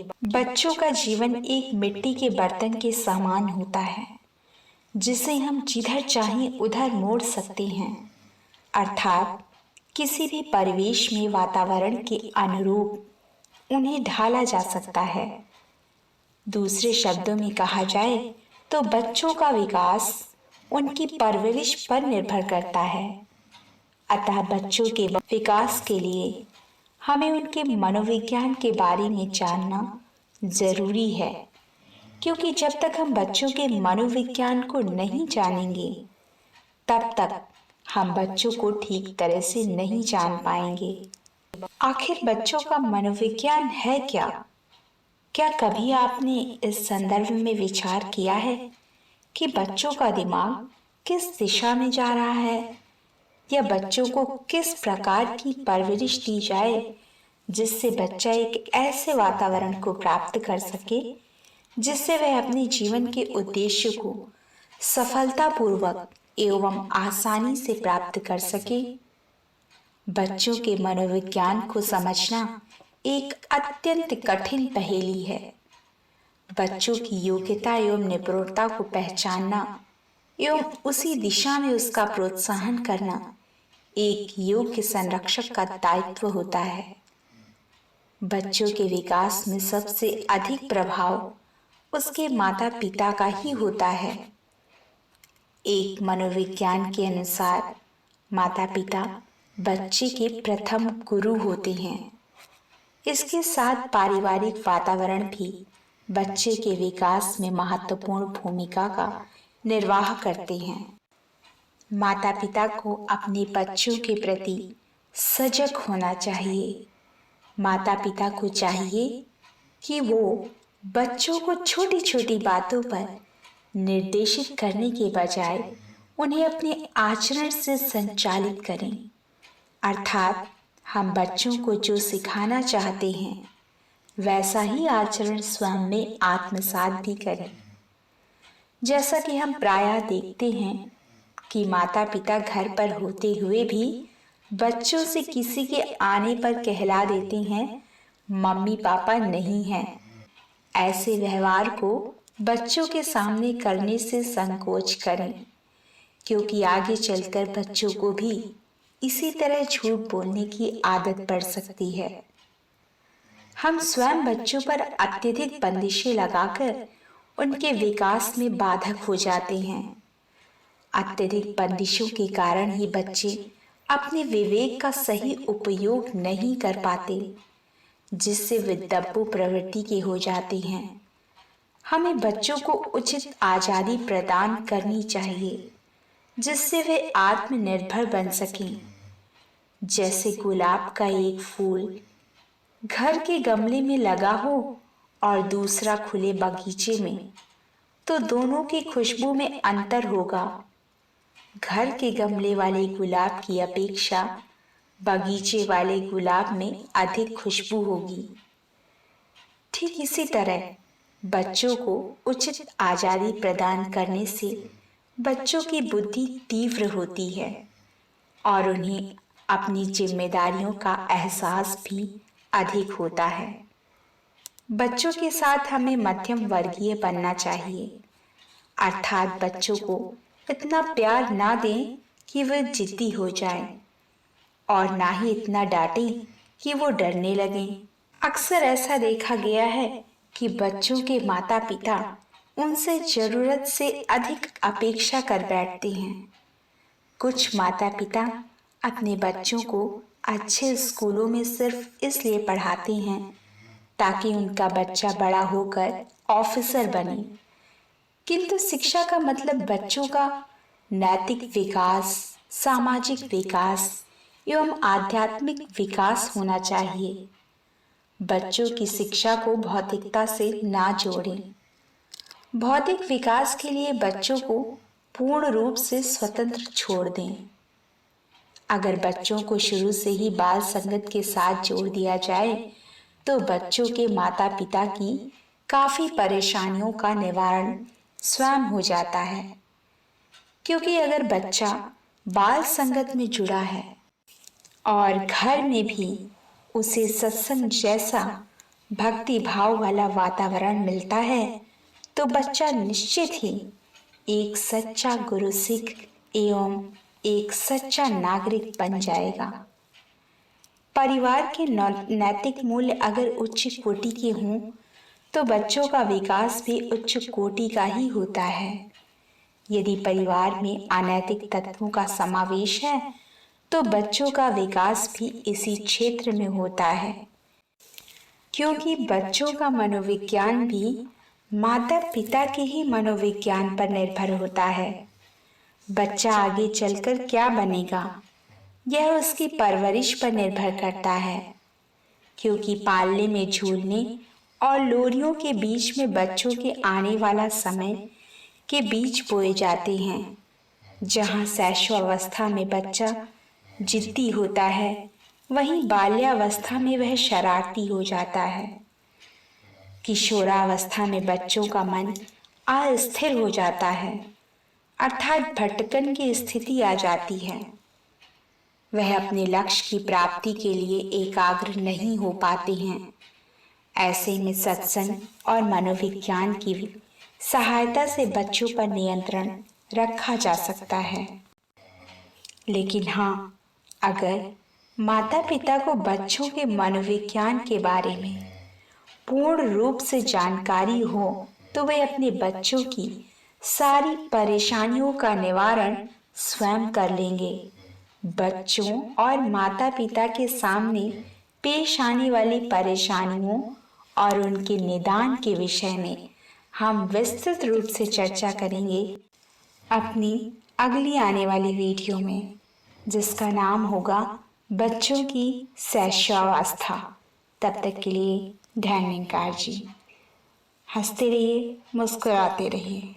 बच्चों का जीवन एक मिट्टी के बर्तन के समान होता है, जिसे हम जिधर चाहें उधर मोड़ सकते हैं। अर्थात किसी भी परिवेश में वातावरण के अनुरूप उन्हें ढाला जा सकता है। दूसरे शब्दों में कहा जाए तो बच्चों का विकास उनकी परवरिश पर निर्भर करता है। अतः बच्चों के विकास के लिए हमें उनके मनोविज्ञान के बारे में जानना जरूरी है, क्योंकि जब तक हम बच्चों के मनोविज्ञान को नहीं जानेंगे तब तक हम बच्चों को ठीक तरह से नहीं जान पाएंगे। आखिर बच्चों का मनोविज्ञान है क्या? क्या कभी आपने इस संदर्भ में विचार किया है कि बच्चों का दिमाग किस दिशा में जा रहा है, या बच्चों को किस प्रकार की परवरिश दी जाए जिससे बच्चा एक ऐसे वातावरण को प्राप्त कर सके जिससे वह अपने जीवन के उद्देश्य को सफलतापूर्वक एवं आसानी से प्राप्त कर सके। बच्चों के मनोविज्ञान को समझना एक अत्यंत कठिन पहेली है। बच्चों की योग्यता एवं निपुणता को पहचानना एवं उसी दिशा में उसका प्रोत्साहन करना एक योग्य संरक्षक का दायित्व होता है। बच्चों के विकास में सबसे अधिक प्रभाव उसके माता पिता का ही होता है। एक मनोविज्ञान के अनुसार माता पिता बच्चे के प्रथम गुरु होते हैं। इसके साथ पारिवारिक वातावरण भी बच्चे के विकास में महत्वपूर्ण भूमिका का निर्वाह करते हैं। माता पिता को अपने बच्चों के प्रति सजग होना चाहिए। माता पिता को चाहिए कि वो बच्चों को छोटी छोटी बातों पर निर्देशित करने के बजाय उन्हें अपने आचरण से संचालित करें। अर्थात हम बच्चों को जो सिखाना चाहते हैं वैसा ही आचरण स्वयं में आत्मसात भी करें। जैसा कि हम प्रायः देखते हैं कि माता पिता घर पर होते हुए भी बच्चों से किसी के आने पर कहला देते हैं मम्मी पापा नहीं हैं। ऐसे व्यवहार को बच्चों के सामने करने से संकोच करें, क्योंकि आगे चलकर बच्चों को भी इसी तरह झूठ बोलने की आदत पड़ सकती है। हम स्वयं बच्चों पर अत्यधिक बंदिशें लगाकर उनके विकास में बाधक हो जाते हैं। अत्यधिक बंदिशों के कारण ही बच्चे अपने विवेक का सही उपयोग नहीं कर पाते, जिससे वे दब्बू प्रवृत्ति के हो जाते हैं। हमें बच्चों को उचित आजादी प्रदान करनी चाहिए, जिससे वे आत्मनिर्भर बन सकें। जैसे गुलाब का एक फूल घर के गमले में लगा हो और दूसरा खुले बगीचे में, तो दोनों की खुशबू में अंतर होगा। घर के गमले वाले गुलाब की अपेक्षा बगीचे वाले गुलाब में अधिक खुशबू होगी। ठीक इसी तरह बच्चों को उचित आजादी प्रदान करने से बच्चों की बुद्धि तीव्र होती है और उन्हें अपनी जिम्मेदारियों का एहसास भी अधिक होता है। बच्चों के साथ हमें मध्यम वर्गीय बनना चाहिए। अर्थात बच्चों को इतना प्यार ना दें कि वे जिद्दी हो जाएं, और ना ही इतना डांटें कि वो डरने लगें। अक्सर ऐसा देखा गया है कि बच्चों के माता पिता उनसे जरूरत से अधिक अपेक्षा कर बैठते हैं। कुछ माता पिता अपने बच्चों को अच्छे स्कूलों में सिर्फ इसलिए पढ़ाते हैं ताकि उनका बच्चा बड़ा होकर ऑफिसर बने, किंतु शिक्षा का मतलब बच्चों का नैतिक विकास, सामाजिक विकास एवं आध्यात्मिक विकास होना चाहिए। बच्चों की शिक्षा को भौतिकता से ना जोड़ें। भौतिक विकास के लिए बच्चों को पूर्ण रूप से स्वतंत्र छोड़ दें। अगर बच्चों को शुरू से ही बाल संगत के साथ जोड़ दिया जाए तो बच्चों के माता पिता की काफी परेशानियों का निवारण स्वयं हो जाता है, क्योंकि अगर बच्चा बाल संगत में जुड़ा है और घर में भी उसे सत्संग जैसा भक्ति भाव वाला वातावरण मिलता है तो बच्चा निश्चित ही एक सच्चा गुरु सिख एवं एक सच्चा नागरिक बन जाएगा। परिवार के नैतिक मूल्य अगर उच्च कोटि के हों तो बच्चों का विकास भी उच्च कोटि का ही होता है। यदि परिवार में अनैतिक तत्वों का समावेश है तो बच्चों का विकास भी इसी क्षेत्र में होता है, क्योंकि बच्चों का मनोविज्ञान भी माता पिता के ही मनोविज्ञान पर निर्भर होता है। बच्चा आगे चलकर क्या बनेगा यह उसकी परवरिश पर निर्भर करता है, क्योंकि पालने में झूलने और लोरियों के बीच में बच्चों के आने वाला समय के बीच बोए जाते हैं। जहाँ शैशवावस्था में बच्चा जिद्दी होता है वहीं बाल्यावस्था में वह शरारती हो जाता है। किशोरावस्था में बच्चों का मन अस्थिर हो जाता है, अर्थात भटकन की स्थिति आ जाती है। वह अपने लक्ष्य की प्राप्ति के लिए एकाग्र नहीं हो पाते हैं। ऐसे में सत्संग और मनोविज्ञान की सहायता से बच्चों पर नियंत्रण रखा जा सकता है। लेकिन हाँ, अगर माता पिता को बच्चों के मनोविज्ञान के बारे में पूर्ण रूप से जानकारी हो तो वे अपने बच्चों की सारी परेशानियों का निवारण स्वयं कर लेंगे। बच्चों और माता पिता के सामने पेश आने वाली परेशानियों और उनके निदान के विषय में हम विस्तृत रूप से चर्चा करेंगे अपनी अगली आने वाली वीडियो में, जिसका नाम होगा बच्चों की शैशवावस्था। तब तक के लिए धन्यवाद जी। हंसते रहिए, मुस्कुराते रहिए।